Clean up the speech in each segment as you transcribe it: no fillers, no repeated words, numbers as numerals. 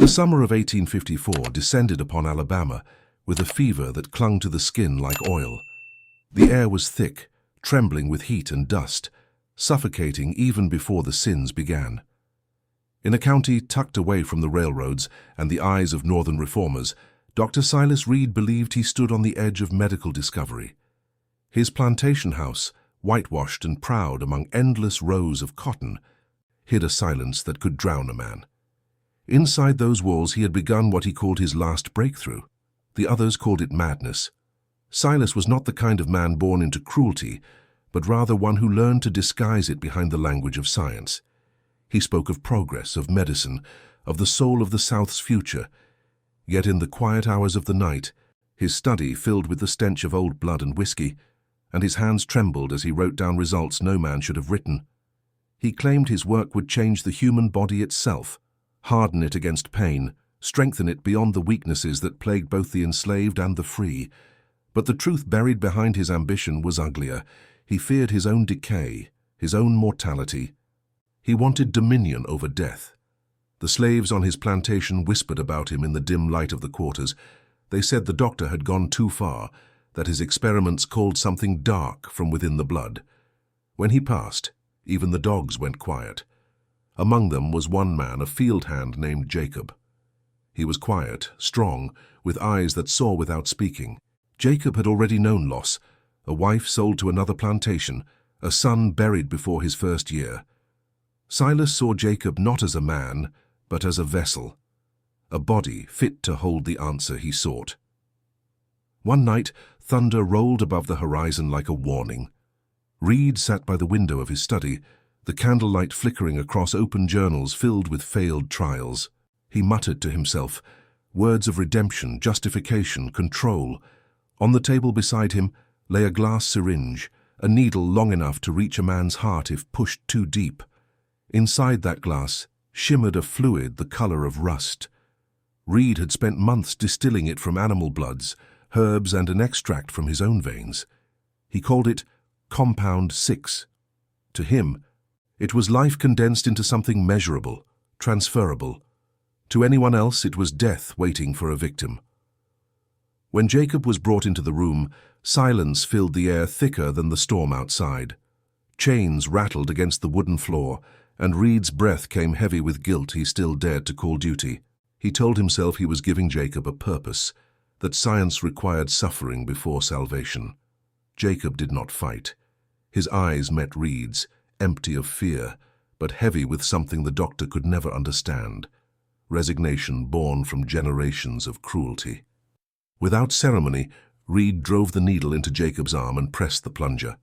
The summer of 1854 descended upon Alabama with a fever that clung to the skin like oil. The air was thick, trembling with heat and dust, suffocating even before the sins began. In a county tucked away from the railroads and the eyes of northern reformers, Dr. Silas Reed believed he stood on the edge of medical discovery. His plantation house, whitewashed and proud among endless rows of cotton, hid a silence that could drown a man. Inside those walls he had begun what he called his last breakthrough. The others called it madness. Silas was not the kind of man born into cruelty, but rather one who learned to disguise it behind the language of science. He spoke of progress, of medicine, of the soul of the South's future. Yet in the quiet hours of the night, his study filled with the stench of old blood and whiskey, and his hands trembled as he wrote down results no man should have written. He claimed his work would change the human body itself, harden it against pain, strengthen it beyond the weaknesses that plagued both the enslaved and the free. But the truth buried behind his ambition was uglier. He feared his own decay, his own mortality. He wanted dominion over death. The slaves on his plantation whispered about him in the dim light of the quarters. They said the doctor had gone too far, that his experiments called something dark from within the blood. When he passed, even the dogs went quiet. Among them was one man, a field hand named Jacob. He was quiet, strong, with eyes that saw without speaking. Jacob had already known loss, a wife sold to another plantation, a son buried before his first year. Silas saw Jacob not as a man, but as a vessel, a body fit to hold the answer he sought. One night, thunder rolled above the horizon like a warning. Reed sat by the window of his study, the candlelight flickering across open journals filled with failed trials. He muttered to himself, words of redemption, justification, control. On the table beside him lay a glass syringe, a needle long enough to reach a man's heart if pushed too deep. Inside that glass shimmered a fluid the color of rust. Reed had spent months distilling it from animal bloods, herbs, and an extract from his own veins. He called it Compound 6. To him, it was life condensed into something measurable, transferable. To anyone else, it was death waiting for a victim. When Jacob was brought into the room, silence filled the air thicker than the storm outside. Chains rattled against the wooden floor, and Reed's breath came heavy with guilt he still dared to call duty. He told himself he was giving Jacob a purpose, that science required suffering before salvation. Jacob did not fight. His eyes met Reed's, empty of fear, but heavy with something the doctor could never understand. Resignation born from generations of cruelty. Without ceremony, Reed drove the needle into Jacob's arm and pressed the plunger.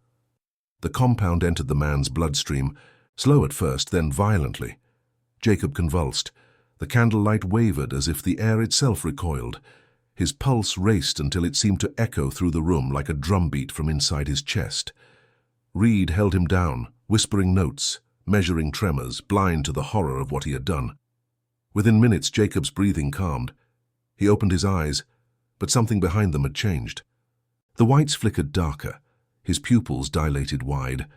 The compound entered the man's bloodstream, slow at first, then violently. Jacob convulsed. The candlelight wavered as if the air itself recoiled. His pulse raced until it seemed to echo through the room like a drumbeat from inside his chest. Reed held him down, whispering notes, measuring tremors, blind to the horror of what he had done. Within minutes, Jacob's breathing calmed. He opened his eyes, but something behind them had changed. The whites flickered darker, his pupils dilated wide,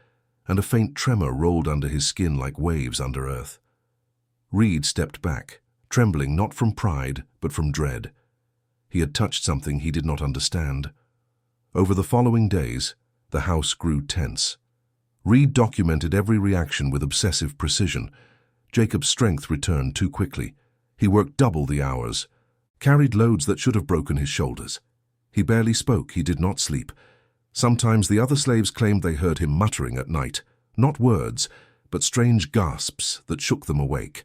and a faint tremor rolled under his skin like waves under earth. Reed stepped back, trembling not from pride, but from dread. He had touched something he did not understand. Over the following days, the house grew tense. Reed documented every reaction with obsessive precision. Jacob's strength returned too quickly. He worked double the hours, carried loads that should have broken his shoulders. He barely spoke, he did not sleep. Sometimes the other slaves claimed they heard him muttering at night, not words, but strange gasps that shook them awake.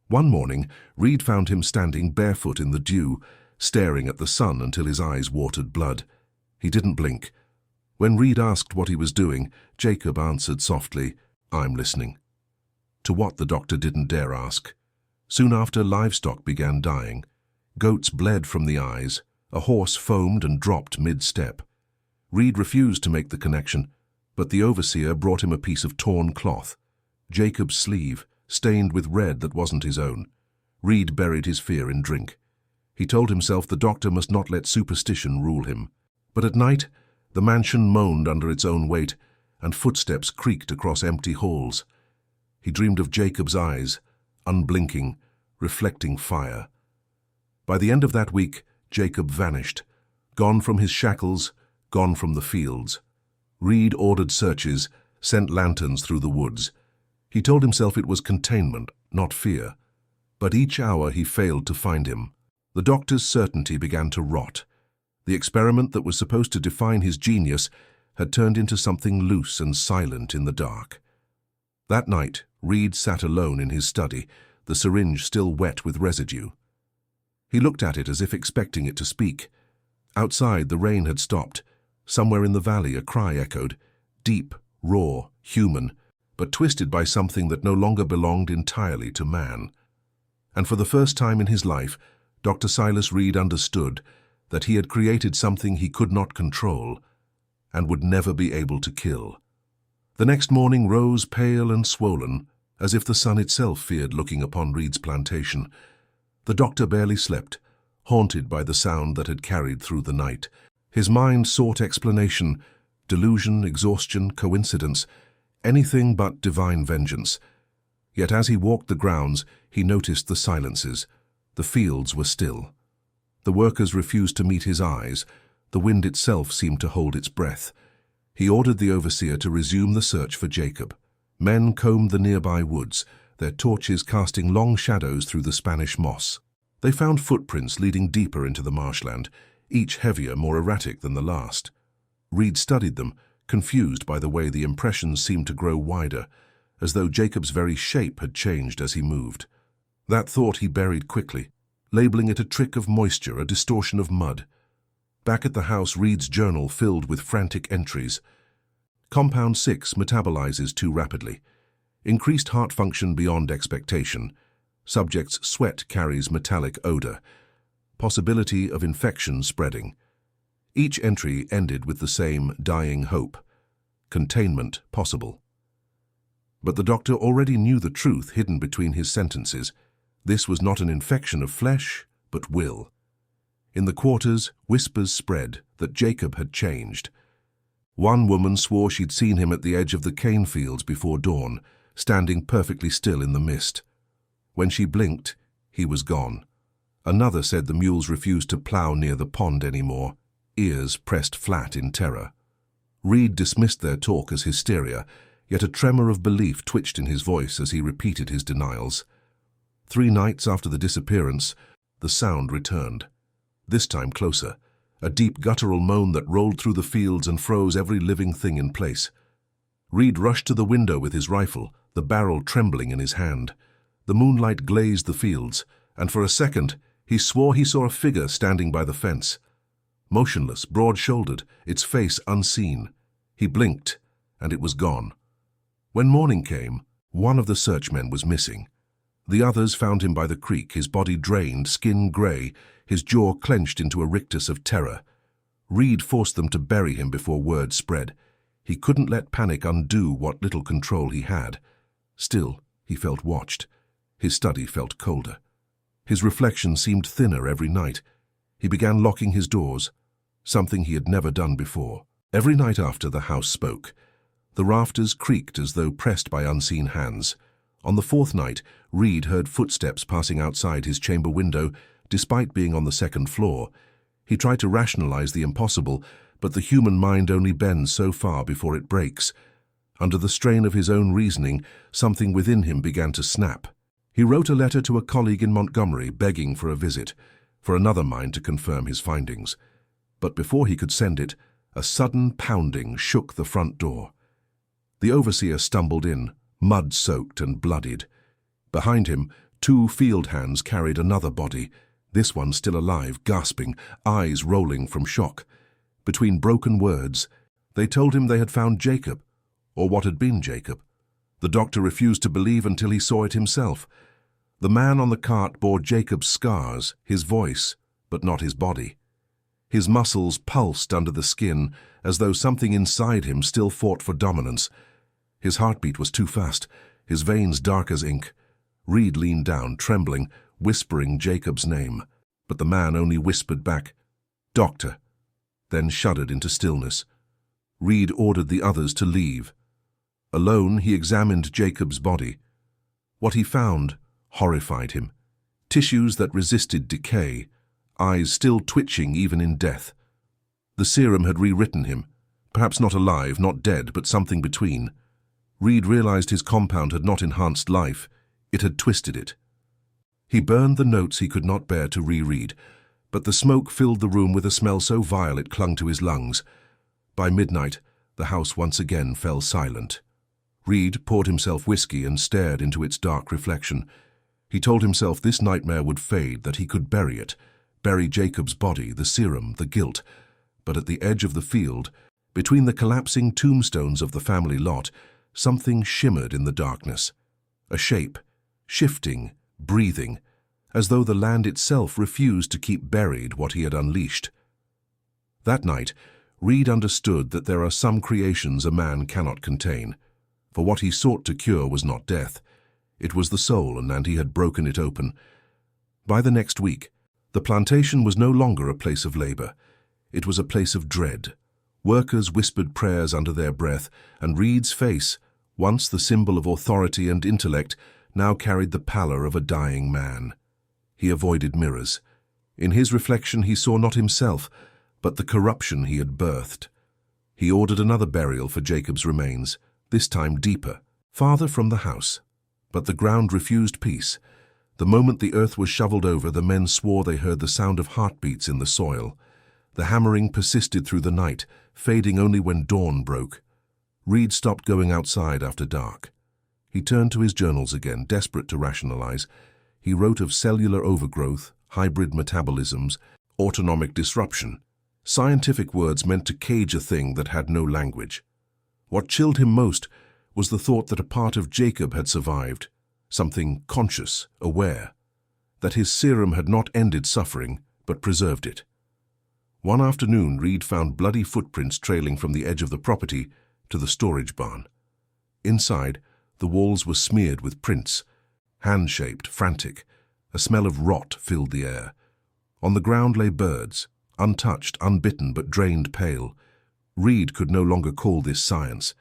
One morning, Reed found him standing barefoot in the dew, staring at the sun until his eyes watered blood. He didn't blink. When Reed asked what he was doing, Jacob answered softly, "I'm listening." To what the doctor didn't dare ask. Soon after, livestock began dying. Goats bled from the eyes. A horse foamed and dropped mid-step. Reed refused to make the connection, but the overseer brought him a piece of torn cloth. Jacob's sleeve, stained with red that wasn't his own. Reed buried his fear in drink. He told himself the doctor must not let superstition rule him. But at night, the mansion moaned under its own weight, and footsteps creaked across empty halls. He dreamed of Jacob's eyes, unblinking, reflecting fire. By the end of that week, Jacob vanished, gone from his shackles, gone from the fields. Reed ordered searches, sent lanterns through the woods. He told himself it was containment, not fear. But each hour he failed to find him. The doctor's certainty began to rot. The experiment that was supposed to define his genius had turned into something loose and silent in the dark. That night, Reed sat alone in his study, the syringe still wet with residue. He looked at it as if expecting it to speak. Outside, the rain had stopped. Somewhere in the valley, a cry echoed, deep, raw, human, but twisted by something that no longer belonged entirely to man. And for the first time in his life, Dr. Silas Reed understood that he had created something he could not control and would never be able to kill. The next morning rose pale and swollen, as if the sun itself feared looking upon Reed's plantation. The doctor barely slept, haunted by the sound that had carried through the night. His mind sought explanation, delusion, exhaustion, coincidence, anything but divine vengeance. Yet as he walked the grounds, he noticed the silences. The fields were still. The workers refused to meet his eyes. The wind itself seemed to hold its breath. He ordered the overseer to resume the search for Jacob. Men combed the nearby woods, their torches casting long shadows through the Spanish moss. They found footprints leading deeper into the marshland, each heavier, more erratic than the last. Reed studied them, confused by the way the impressions seemed to grow wider, as though Jacob's very shape had changed as he moved. That thought he buried quickly, labeling it a trick of moisture, a distortion of mud. Back at the house, Reed's journal filled with frantic entries. Compound 6 metabolizes too rapidly. Increased heart function beyond expectation. Subject's sweat carries metallic odor. Possibility of infection spreading. Each entry ended with the same dying hope. Containment possible. But the doctor already knew the truth hidden between his sentences. This was not an infection of flesh, but will. In the quarters, whispers spread that Jacob had changed. One woman swore she'd seen him at the edge of the cane fields before dawn, standing perfectly still in the mist. When she blinked, he was gone. Another said the mules refused to plow near the pond anymore, ears pressed flat in terror. Reed dismissed their talk as hysteria, yet a tremor of belief twitched in his voice as he repeated his denials. 3 nights after the disappearance, the sound returned. This time closer, a deep guttural moan that rolled through the fields and froze every living thing in place. Reed rushed to the window with his rifle, the barrel trembling in his hand. The moonlight glazed the fields, and for a second he swore he saw a figure standing by the fence. Motionless, broad-shouldered, its face unseen. He blinked, and it was gone. When morning came, one of the searchmen was missing. The others found him by the creek, his body drained, skin grey, his jaw clenched into a rictus of terror. Reed forced them to bury him before word spread. He couldn't let panic undo what little control he had. Still, he felt watched. His study felt colder. His reflection seemed thinner every night. He began locking his doors, something he had never done before. Every night after, the house spoke. The rafters creaked as though pressed by unseen hands. On the 4th night, Reed heard footsteps passing outside his chamber window, despite being on the 2nd floor. He tried to rationalize the impossible, but the human mind only bends so far before it breaks. Under the strain of his own reasoning, something within him began to snap. He wrote a letter to a colleague in Montgomery begging for a visit, for another mind to confirm his findings. But before he could send it, a sudden pounding shook the front door. The overseer stumbled in, mud-soaked and bloodied. Behind him, 2 field hands carried another body, this one still alive, gasping, eyes rolling from shock. Between broken words, they told him they had found Jacob, or what had been Jacob. The doctor refused to believe until he saw it himself. The man on the cart bore Jacob's scars, his voice, but not his body. His muscles pulsed under the skin, as though something inside him still fought for dominance. His heartbeat was too fast, his veins dark as ink. Reed leaned down, trembling, whispering Jacob's name, but the man only whispered back, "Doctor," then shuddered into stillness. Reed ordered the others to leave. Alone, he examined Jacob's body. What he found horrified him. tissues that resisted decay, eyes still twitching even in death. The serum had rewritten him, perhaps not alive, not dead, but something between. Reed realized his compound had not enhanced life, it had twisted it. He burned the notes he could not bear to reread, but the smoke filled the room with a smell so vile it clung to his lungs. By midnight, the house once again fell silent. Reed poured himself whiskey and stared into its dark reflection. He told himself this nightmare would fade, that he could bury it, bury Jacob's body, the serum, the guilt. But at the edge of the field, between the collapsing tombstones of the family lot, something shimmered in the darkness. A shape, shifting, breathing, as though the land itself refused to keep buried what he had unleashed. That night, Reed understood that there are some creations a man cannot contain. For what he sought to cure was not death. It was the soul, and he had broken it open. By the next week, the plantation was no longer a place of labor. It was a place of dread. Workers whispered prayers under their breath, and Reed's face, once the symbol of authority and intellect, now carried the pallor of a dying man. He avoided mirrors. In his reflection he saw not himself, but the corruption he had birthed. He ordered another burial for Jacob's remains, this time deeper, farther from the house. But the ground refused peace. The moment the earth was shoveled over, the men swore they heard the sound of heartbeats in the soil. The hammering persisted through the night, fading only when dawn broke. Reed stopped going outside after dark. He turned to his journals again, desperate to rationalize. He wrote of cellular overgrowth, hybrid metabolisms, autonomic disruption, scientific words meant to cage a thing that had no language. What chilled him most was the thought that a part of Jacob had survived, something conscious, aware, that his serum had not ended suffering, but preserved it. One afternoon, Reed found bloody footprints trailing from the edge of the property to the storage barn. Inside, the walls were smeared with prints, hand-shaped, frantic. A smell of rot filled the air. On the ground lay birds, untouched, unbitten, but drained pale. Reed could no longer call this science.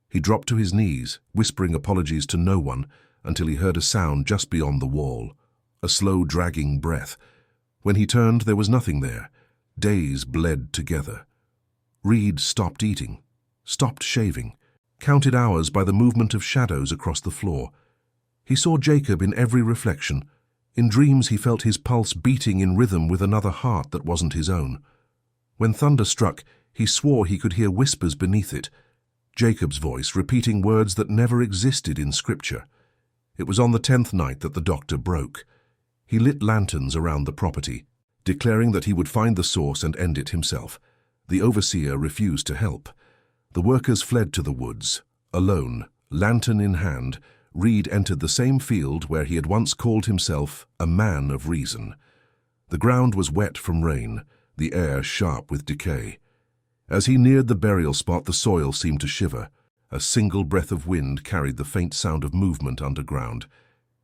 He dropped to his knees, whispering apologies to no one, until he heard a sound just beyond the wall, a slow, dragging breath. When he turned, there was nothing there. Days bled together. Reed stopped eating, stopped shaving, counted hours by the movement of shadows across the floor. He saw Jacob in every reflection. In dreams he felt his pulse beating in rhythm with another heart that wasn't his own. When thunder struck, he swore he could hear whispers beneath it, Jacob's voice repeating words that never existed in Scripture. It was on the 10th night that the doctor broke. He lit lanterns around the property, declaring that he would find the source and end it himself. The overseer refused to help. The workers fled to the woods. Alone, lantern in hand, Reed entered the same field where he had once called himself a man of reason. The ground was wet from rain, the air sharp with decay. As he neared the burial spot, the soil seemed to shiver. A single breath of wind carried the faint sound of movement underground.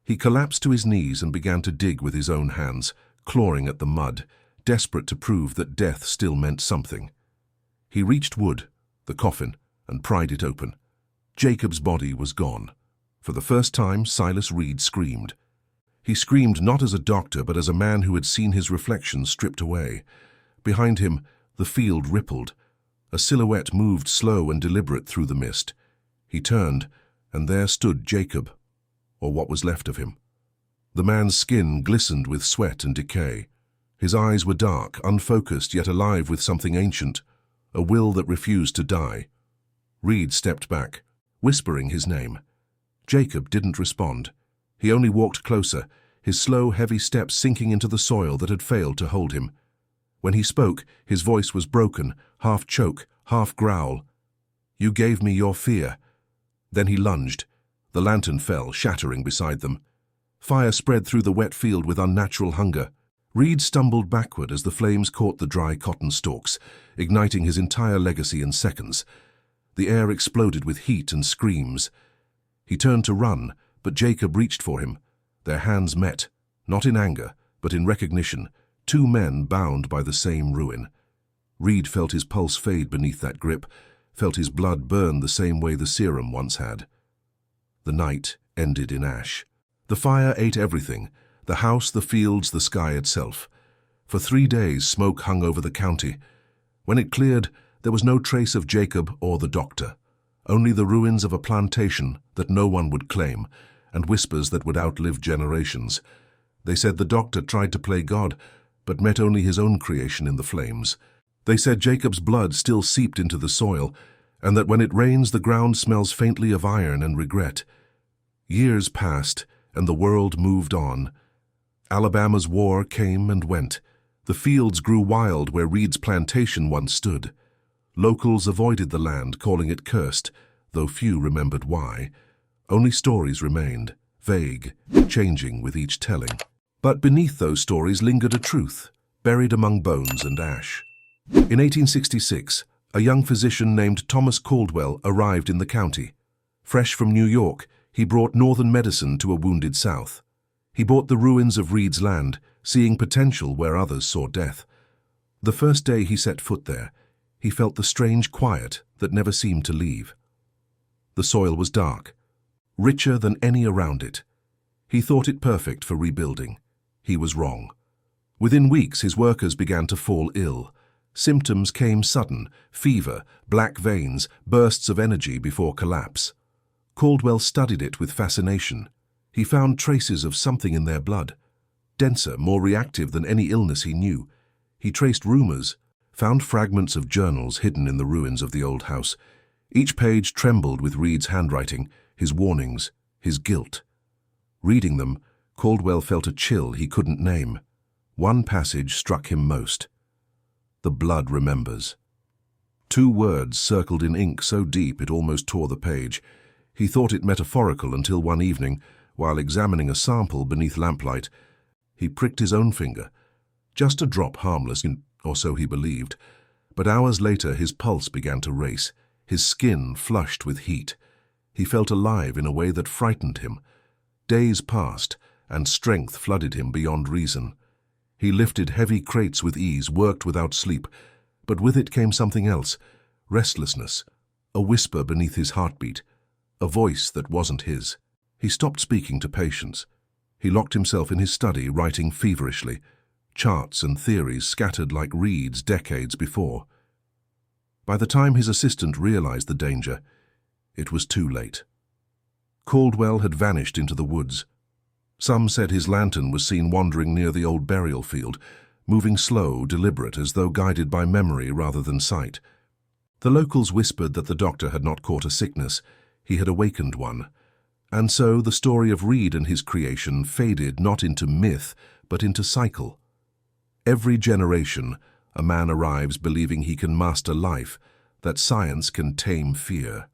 He collapsed to his knees and began to dig with his own hands, clawing at the mud, desperate to prove that death still meant something. He reached wood, the coffin, and pried it open. Jacob's body was gone. For the first time, Silas Reed screamed. He screamed not as a doctor, but as a man who had seen his reflection stripped away. Behind him, the field rippled. A silhouette moved slow and deliberate through the mist. He turned, and there stood Jacob, or what was left of him. The man's skin glistened with sweat and decay. His eyes were dark, unfocused, yet alive with something ancient, a will that refused to die. Reed stepped back, whispering his name. Jacob didn't respond. He only walked closer, his slow, heavy steps sinking into the soil that had failed to hold him. When he spoke, his voice was broken, half choke, half growl. "You gave me your fear." Then he lunged. The lantern fell, shattering beside them. Fire spread through the wet field with unnatural hunger. Reed stumbled backward as the flames caught the dry cotton stalks, igniting his entire legacy in seconds. The air exploded with heat and screams. He turned to run, but Jacob reached for him. Their hands met, not in anger, but in recognition, two men bound by the same ruin. Reed felt his pulse fade beneath that grip, felt his blood burn the same way the serum once had. The night ended in ash. The fire ate everything, The house, the fields, the sky itself. For 3 days, smoke hung over the county. When it cleared, there was no trace of Jacob or the doctor. Only the ruins of a plantation that no one would claim, and whispers that would outlive generations. They said the doctor tried to play God, but met only his own creation in the flames. They said Jacob's blood still seeped into the soil, and that when it rains the ground smells faintly of iron and regret. Years passed, and the world moved on. Alabama's war came and went. The fields grew wild where Reed's plantation once stood. Locals avoided the land, calling it cursed, though few remembered why. Only stories remained, vague, changing with each telling. But beneath those stories lingered a truth, buried among bones and ash. In 1866, a young physician named Thomas Caldwell arrived in the county. Fresh from New York, he brought northern medicine to a wounded South. He bought the ruins of Reed's land, seeing potential where others saw death. The first day he set foot there, he felt the strange quiet that never seemed to leave. The soil was dark, richer than any around it. He thought it perfect for rebuilding. He was wrong. Within weeks, his workers began to fall ill. Symptoms came sudden: fever, black veins, bursts of energy before collapse. Caldwell studied it with fascination. He found traces of something in their blood, denser, more reactive than any illness he knew. He traced rumors, found fragments of journals hidden in the ruins of the old house. Each page trembled with Reed's handwriting, his warnings, his guilt. Reading them, Caldwell felt a chill he couldn't name. One passage struck him most. "The blood remembers." 2 words circled in ink so deep it almost tore the page. He thought it metaphorical until one evening, while examining a sample beneath lamplight, he pricked his own finger. Just a drop, harmless, or so he believed. But hours later his pulse began to race, his skin flushed with heat. He felt alive in a way that frightened him. Days passed, and strength flooded him beyond reason. He lifted heavy crates with ease, worked without sleep, but with it came something else: restlessness, a whisper beneath his heartbeat, a voice that wasn't his. He stopped speaking to patients. He locked himself in his study, writing feverishly, charts and theories scattered like reeds decades before. By the time his assistant realized the danger, it was too late. Caldwell had vanished into the woods. Some said his lantern was seen wandering near the old burial field, moving slow, deliberate, as though guided by memory rather than sight. The locals whispered that the doctor had not caught a sickness, he had awakened one. And so the story of Reed and his creation faded not into myth, but into cycle. Every generation, a man arrives believing he can master life, that science can tame fear.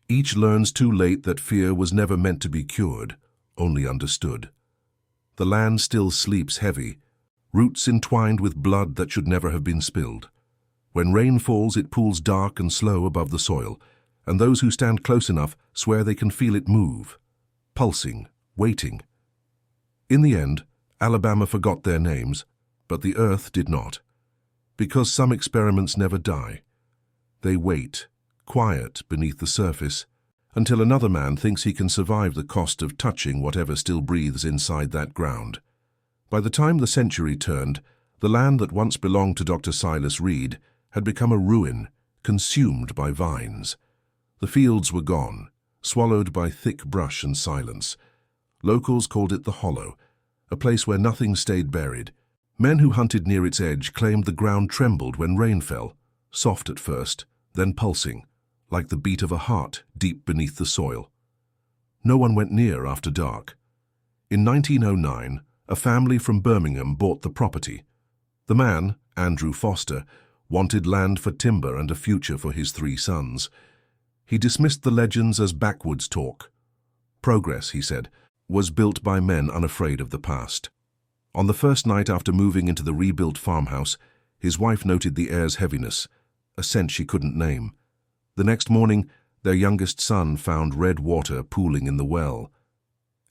Each learns too late that fear was never meant to be cured, only understood. The land still sleeps heavy, roots entwined with blood that should never have been spilled. When rain falls, it pools dark and slow above the soil, and those who stand close enough swear they can feel it move, pulsing, waiting. In the end, Alabama forgot their names, but the earth did not. Because some experiments never die. They wait, quiet beneath the surface, until another man thinks he can survive the cost of touching whatever still breathes inside that ground. By the time the century turned, the land that once belonged to Dr. Silas Reed had become a ruin, consumed by vines. The fields were gone, swallowed by thick brush and silence. Locals called it the Hollow, a place where nothing stayed buried. Men who hunted near its edge claimed the ground trembled when rain fell, soft at first, then pulsing, like the beat of a heart deep beneath the soil. No one went near after dark. In 1909, a family from Birmingham bought the property. The man, Andrew Foster, wanted land for timber and a future for his 3 sons. He dismissed the legends as backwoods talk. Progress, he said, was built by men unafraid of the past. On the first night after moving into the rebuilt farmhouse, his wife noted the air's heaviness, a scent she couldn't name. The next morning, their youngest son found red water pooling in the well.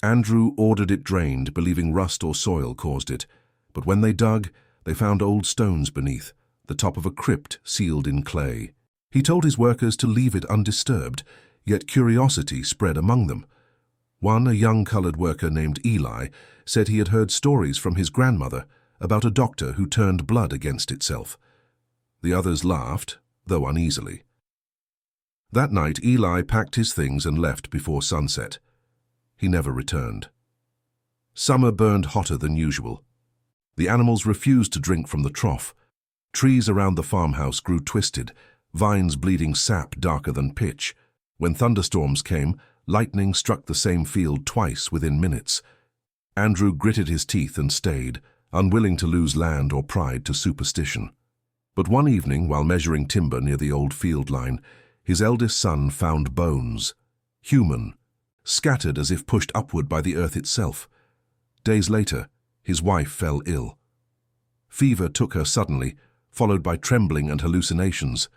Andrew ordered it drained, believing rust or soil caused it. But when they dug, they found old stones beneath, the top of a crypt sealed in clay. He told his workers to leave it undisturbed, yet curiosity spread among them. One, a young colored worker named Eli, said he had heard stories from his grandmother about a doctor who turned blood against itself. The others laughed, though uneasily. That night, Eli packed his things and left before sunset. He never returned. Summer burned hotter than usual. The animals refused to drink from the trough. Trees around the farmhouse grew twisted, vines bleeding sap darker than pitch. When thunderstorms came, lightning struck the same field twice within minutes. Andrew gritted his teeth and stayed, unwilling to lose land or pride to superstition. But one evening, while measuring timber near the old field line, his eldest son found bones, human, scattered as if pushed upward by the earth itself. Days later, his wife fell ill. Fever took her suddenly, followed by trembling and hallucinations.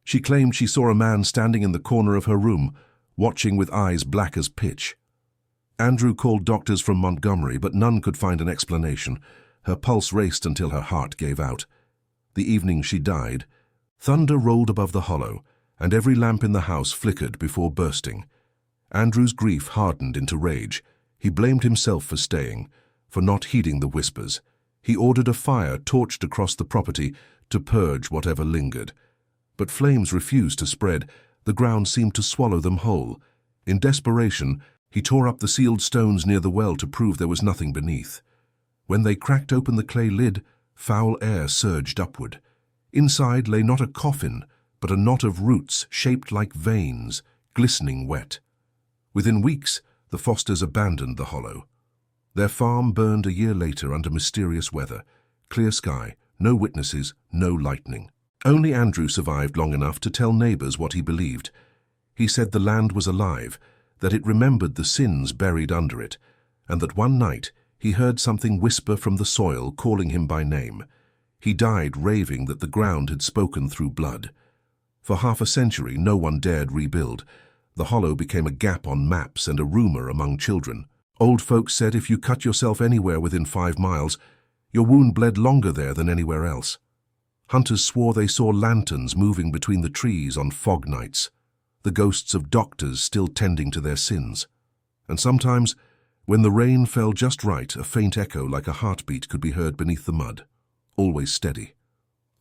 She claimed she saw a man standing in the corner of her room, watching with eyes black as pitch. Andrew called doctors from Montgomery, but none could find an explanation. Her pulse raced until her heart gave out. The evening she died, thunder rolled above the hollow, and every lamp in the house flickered before bursting. Andrew's grief hardened into rage. He blamed himself for staying, for not heeding the whispers. He ordered a fire torched across the property to purge whatever lingered. But flames refused to spread. The ground seemed to swallow them whole. In desperation, he tore up the sealed stones near the well to prove there was nothing beneath. When they cracked open the clay lid, foul air surged upward. Inside lay not a coffin, but a knot of roots shaped like veins, glistening wet. Within weeks, the Fosters abandoned the hollow. Their farm burned a year later under mysterious weather. Clear sky, no witnesses, no lightning. Only Andrew survived long enough to tell neighbors what he believed. He said the land was alive, that it remembered the sins buried under it, and that one night he heard something whisper from the soil calling him by name. He died raving that the ground had spoken through blood. For half a century, no one dared rebuild. The hollow became a gap on maps and a rumor among children. Old folks said if you cut yourself anywhere within 5 miles, your wound bled longer there than anywhere else. Hunters swore they saw lanterns moving between the trees on fog nights, the ghosts of doctors still tending to their sins. And sometimes, when the rain fell just right, a faint echo like a heartbeat could be heard beneath the mud, always steady,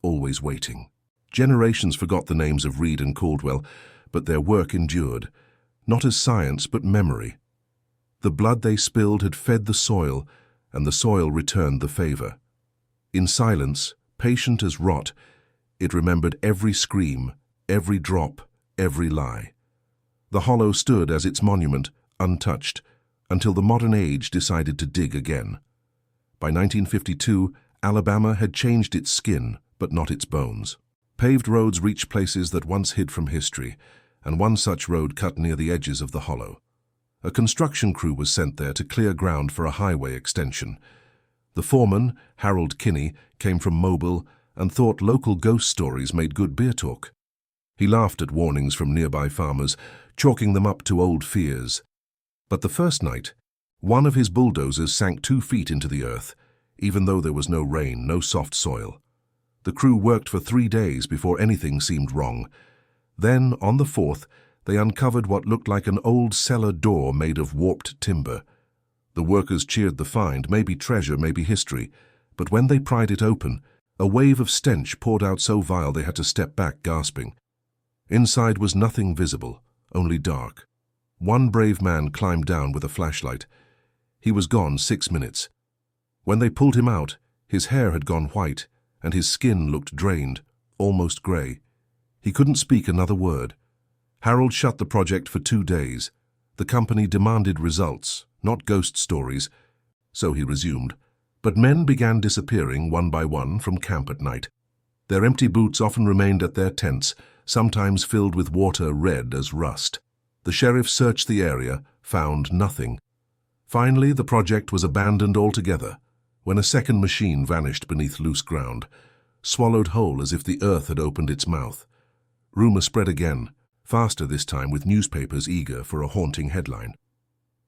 always waiting. Generations forgot the names of Reed and Caldwell, but their work endured, not as science but memory. The blood they spilled had fed the soil, and the soil returned the favor. In silence, patient as rot, it remembered every scream, every drop, every lie. The hollow stood as its monument, untouched, until the modern age decided to dig again. By 1952, Alabama had changed its skin, but not its bones. Paved roads reached places that once hid from history, and one such road cut near the edges of the hollow. A construction crew was sent there to clear ground for a highway extension. The foreman, Harold Kinney, came from Mobile and thought local ghost stories made good beer talk. He laughed at warnings from nearby farmers, chalking them up to old fears. But the first night, one of his bulldozers sank 2 feet into the earth, even though there was no rain, no soft soil. The crew worked for 3 days before anything seemed wrong. Then, on the 4th, they uncovered what looked like an old cellar door made of warped timber. The workers cheered the find, maybe treasure, maybe history, but when they pried it open, a wave of stench poured out so vile they had to step back, gasping. Inside was nothing visible, only dark. One brave man climbed down with a flashlight. He was gone 6 minutes. When they pulled him out, his hair had gone white, and his skin looked drained, almost grey. He couldn't speak another word. Harold shut the project for 2 days. The company demanded results, not ghost stories, so he resumed. But men began disappearing one by one from camp at night. Their empty boots often remained at their tents, sometimes filled with water red as rust. The sheriff searched the area, found nothing. Finally, the project was abandoned altogether, when a second machine vanished beneath loose ground, swallowed whole as if the earth had opened its mouth. Rumor spread again, faster this time, with newspapers eager for a haunting headline.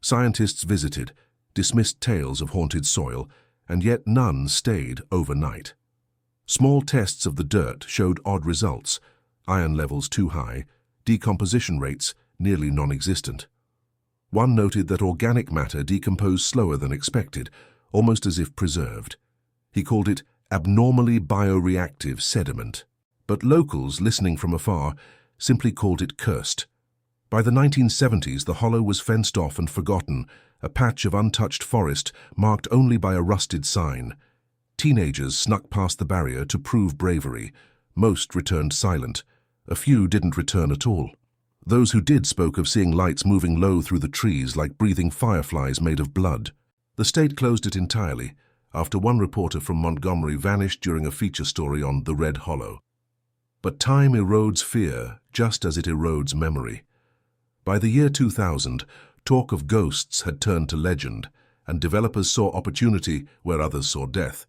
Scientists visited, dismissed tales of haunted soil, and yet none stayed overnight. Small tests of the dirt showed odd results, iron levels too high, decomposition rates nearly non-existent. One noted that organic matter decomposed slower than expected, almost as if preserved. He called it abnormally bioreactive sediment. But locals, listening from afar, simply called it cursed. By the 1970s, the hollow was fenced off and forgotten, a patch of untouched forest marked only by a rusted sign. Teenagers snuck past the barrier to prove bravery. Most returned silent. A few didn't return at all. Those who did spoke of seeing lights moving low through the trees like breathing fireflies made of blood. The state closed it entirely, after one reporter from Montgomery vanished during a feature story on the Red Hollow. But time erodes fear just as it erodes memory. By the year 2000, talk of ghosts had turned to legend, and developers saw opportunity where others saw death.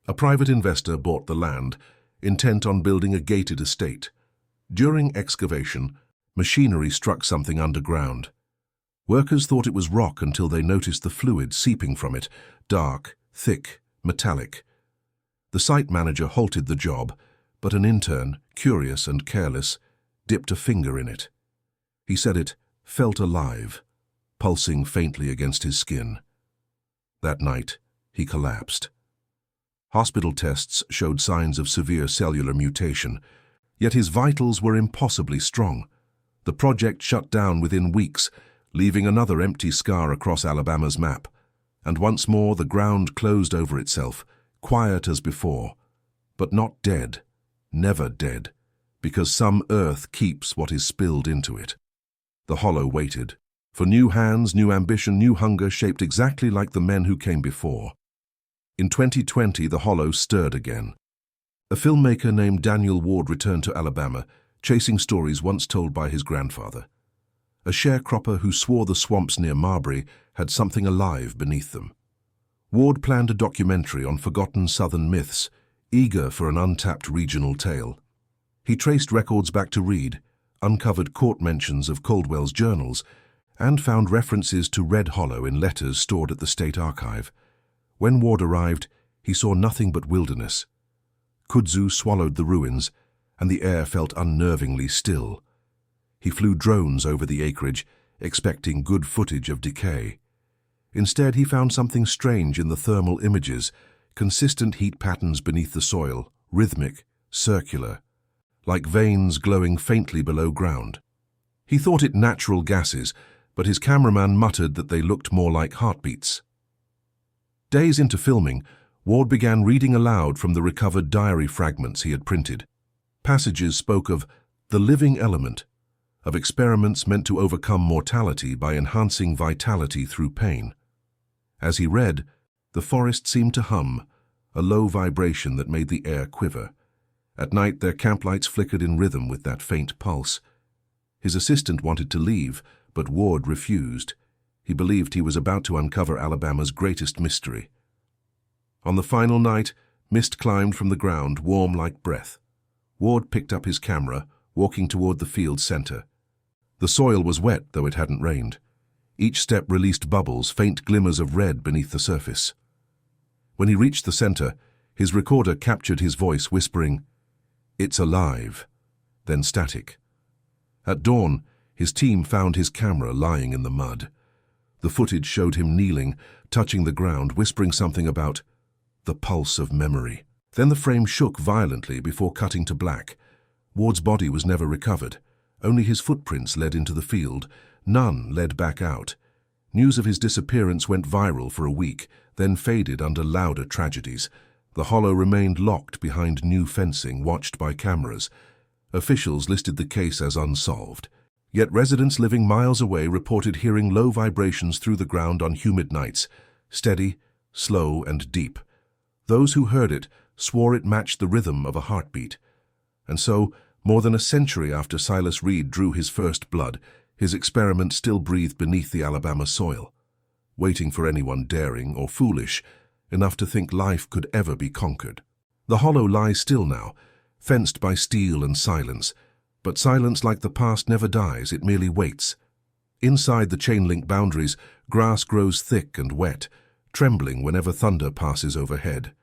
A private investor bought the land, intent on building a gated estate. During excavation, machinery struck something underground. Workers thought it was rock until they noticed the fluid seeping from it, dark, thick, metallic. The site manager halted the job, but an intern, curious and careless, dipped a finger in it. He said it felt alive, pulsing faintly against his skin. That night, he collapsed. Hospital tests showed signs of severe cellular mutation, yet his vitals were impossibly strong. The project shut down within weeks, leaving another empty scar across Alabama's map. And once more the ground closed over itself, quiet as before, but not dead, never dead, because some earth keeps what is spilled into it. The hollow waited, for new hands, new ambition, new hunger shaped exactly like the men who came before. In 2020, the hollow stirred again. A filmmaker named Daniel Ward returned to Alabama, chasing stories once told by his grandfather. A sharecropper who swore the swamps near Marbury had something alive beneath them. Ward planned a documentary on forgotten southern myths, eager for an untapped regional tale. He traced records back to Reed, uncovered court mentions of Caldwell's journals, and found references to Red Hollow in letters stored at the State Archive. When Ward arrived, he saw nothing but wilderness. Kudzu swallowed the ruins, and the air felt unnervingly still. He flew drones over the acreage, expecting good footage of decay. Instead, he found something strange in the thermal images, consistent heat patterns beneath the soil, rhythmic, circular, like veins glowing faintly below ground. He thought it natural gases, but his cameraman muttered that they looked more like heartbeats. Days into filming, Ward began reading aloud from the recovered diary fragments he had printed. Passages spoke of the living element, of experiments meant to overcome mortality by enhancing vitality through pain. As he read, the forest seemed to hum, a low vibration that made the air quiver. At night, their camp lights flickered in rhythm with that faint pulse. His assistant wanted to leave, but Ward refused. He believed he was about to uncover Alabama's greatest mystery. On the final night, mist climbed from the ground, warm like breath. Ward picked up his camera, walking toward the field's center. The soil was wet, though it hadn't rained. Each step released bubbles, faint glimmers of red beneath the surface. When he reached the center, his recorder captured his voice, whispering, "It's alive," then static. At dawn, his team found his camera lying in the mud. The footage showed him kneeling, touching the ground, whispering something about the pulse of memory. Then the frame shook violently before cutting to black. Ward's body was never recovered. Only his footprints led into the field. None led back out. News of his disappearance went viral for a week, then faded under louder tragedies. The hollow remained locked behind new fencing, watched by cameras. Officials listed the case as unsolved. Yet residents living miles away reported hearing low vibrations through the ground on humid nights, steady, slow, and deep. Those who heard it swore it matched the rhythm of a heartbeat. And so, more than a century after Silas Reed drew his first blood, his experiment still breathed beneath the Alabama soil, waiting for anyone daring or foolish enough to think life could ever be conquered. The hollow lies still now, fenced by steel and silence, but silence like the past never dies, it merely waits. Inside the chain-link boundaries, grass grows thick and wet, trembling whenever thunder passes overhead.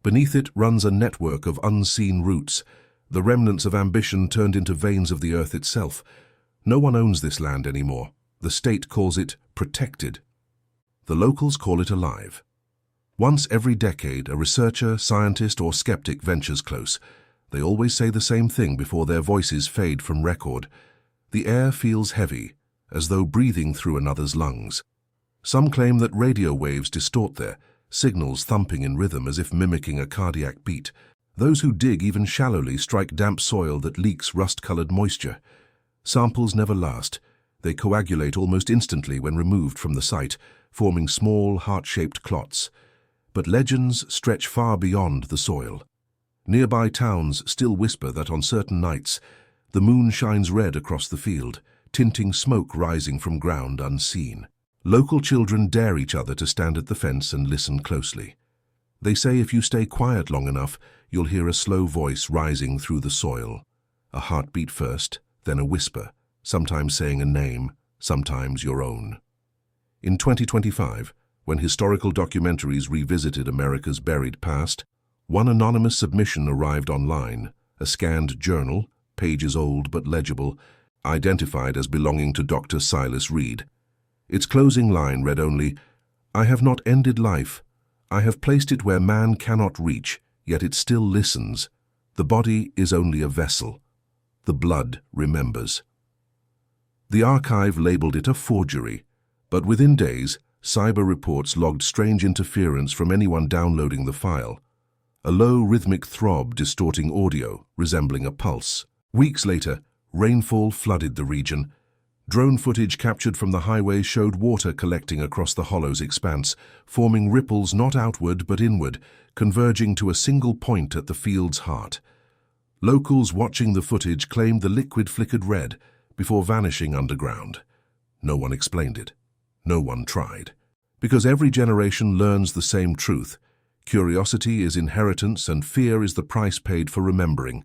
Beneath it runs a network of unseen roots, the remnants of ambition turned into veins of the earth itself. No one owns this land anymore, The state calls it protected. The locals call it alive. Once every decade, a researcher, scientist, or skeptic ventures close. They always say the same thing before their voices fade from record. The air feels heavy, as though breathing through another's lungs. Some claim that radio waves distort their signals, thumping in rhythm as if mimicking a cardiac beat. Those who dig even shallowly strike damp soil that leaks rust-colored moisture. Samples never last. They coagulate almost instantly when removed from the site, forming small, heart-shaped clots. But legends stretch far beyond the soil. Nearby towns still whisper that on certain nights, the moon shines red across the field, tinting smoke rising from ground unseen. Local children dare each other to stand at the fence and listen closely. They say if you stay quiet long enough, you'll hear a slow voice rising through the soil. A heartbeat first, then a whisper, sometimes saying a name, sometimes your own. In 2025, when historical documentaries revisited America's buried past, one anonymous submission arrived online, a scanned journal, pages old but legible, identified as belonging to Dr. Silas Reed. Its closing line read only, "I have not ended life. I have placed it where man cannot reach, yet it still listens. The body is only a vessel. The blood remembers." The archive labeled it a forgery, but within days, cyber reports logged strange interference from anyone downloading the file. A low rhythmic throb distorting audio, resembling a pulse. Weeks later, rainfall flooded the region. Drone footage captured from the highway showed water collecting across the hollow's expanse, forming ripples not outward but inward, converging to a single point at the field's heart. Locals watching the footage claimed the liquid flickered red before vanishing underground. No one explained it. No one tried. Because every generation learns the same truth. Curiosity is inheritance and fear is the price paid for remembering.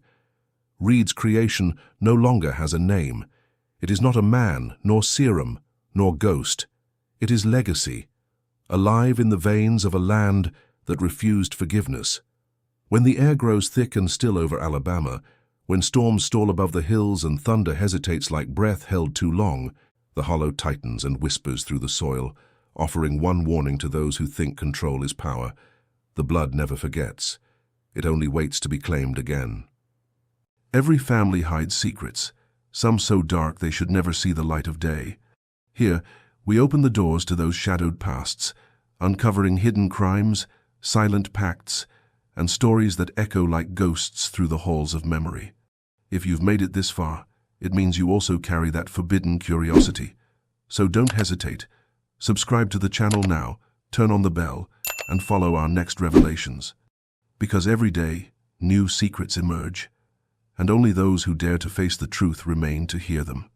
Reed's creation no longer has a name. It is not a man, nor serum, nor ghost. It is legacy, alive in the veins of a land that refused forgiveness. When the air grows thick and still over Alabama, when storms stall above the hills and thunder hesitates like breath held too long, the hollow tightens and whispers through the soil, offering one warning to those who think control is power. The blood never forgets. It only waits to be claimed again. Every family hides secrets, some so dark they should never see the light of day. Here, we open the doors to those shadowed pasts, uncovering hidden crimes, silent pacts, and stories that echo like ghosts through the halls of memory. If you've made it this far, it means you also carry that forbidden curiosity. So don't hesitate. Subscribe to the channel now, turn on the bell, and follow our next revelations. Because every day, new secrets emerge, and only those who dare to face the truth remain to hear them.